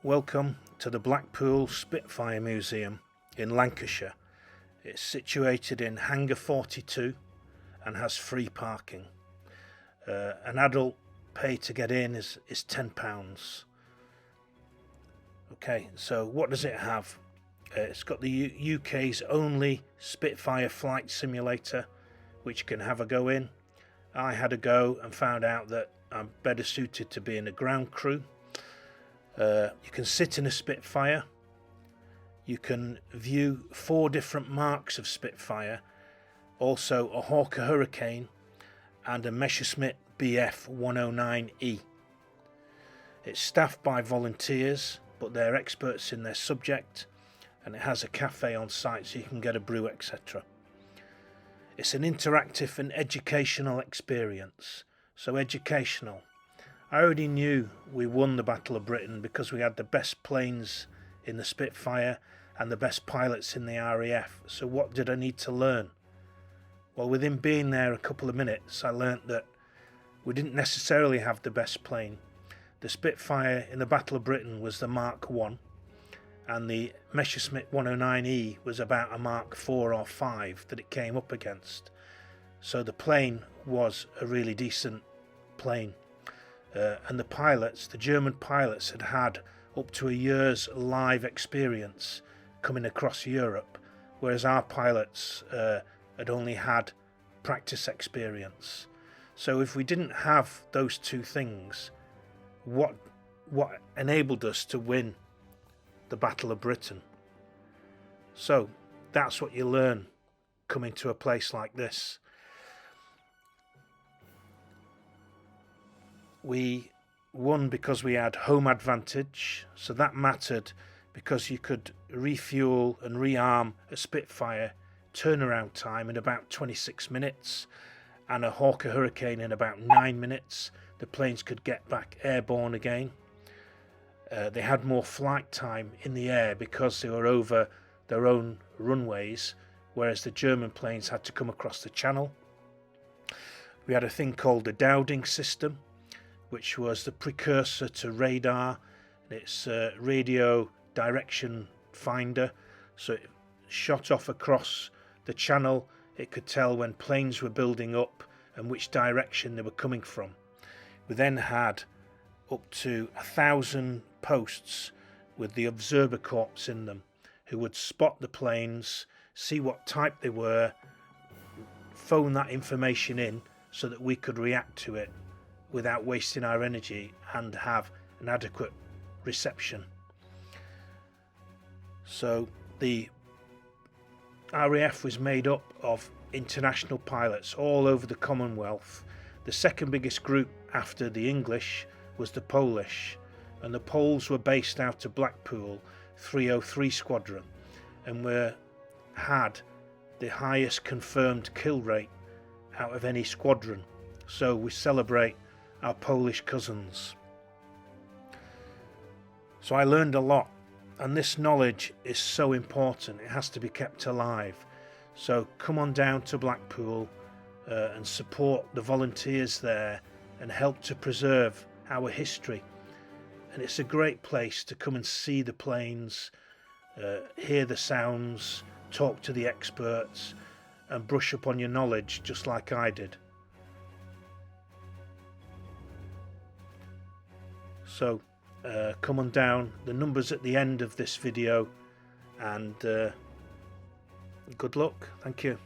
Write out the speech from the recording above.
Welcome to the Blackpool Spitfire Museum in Lancashire. It's situated in Hangar 42 and has free parking. An adult pay to get in is £10. Okay, so what does it have? It's got the UK's only Spitfire flight simulator, which you can have a go in. I had a go and found out that I'm better suited to being a ground crew. You can sit in a Spitfire. You can view 4 different marks of Spitfire, also a Hawker Hurricane and a Messerschmitt Bf 109E. It's staffed by volunteers, but they're experts in their subject, and it has a cafe on site so you can get a brew, etc. It's an interactive and educational experience. So educational. I already knew we won the Battle of Britain because we had the best planes in the Spitfire and the best pilots in the RAF. So what did I need to learn? Well, within being there a couple of minutes, I learnt that we didn't necessarily have the best plane. The Spitfire in the Battle of Britain was the Mark 1, and the Messerschmitt 109E was about a Mark 4 or 5 that it came up against. So the plane was a really decent plane. And the pilots, the German pilots, had had up to a year's live experience coming across Europe, whereas our pilots had only had practice experience. So if we didn't have those two things, what enabled us to win the Battle of Britain? So that's what you learn coming to a place like this. We won because we had home advantage, so that mattered because you could refuel and rearm a Spitfire turnaround time in about 26 minutes and a Hawker Hurricane in about 9 minutes. The planes could get back airborne again. They had more flight time in the air because they were over their own runways, whereas the German planes had to come across the channel. We had a thing called the Dowding system, which was the precursor to radar. It's a radio direction finder, so it shot off across the channel. It could tell when planes were building up and which direction they were coming from. We then had up to 1,000 posts with the observer corps in them, who would spot the planes, see what type they were, phone that information in so that we could react to it without wasting our energy and have an adequate reception. So the RAF was made up of international pilots all over the Commonwealth. The second biggest group after the English was the Polish, and the Poles were based out of Blackpool 303 Squadron and had the highest confirmed kill rate out of any squadron. So we celebrate our Polish cousins. So I learned a lot, and this knowledge is so important. It has to be kept alive. So come on down to Blackpool and support the volunteers there and help to preserve our history. And it's a great place to come and see the planes, hear the sounds, talk to the experts and brush up on your knowledge just like I did. So come on down, the number's at the end of this video, and good luck. Thank you.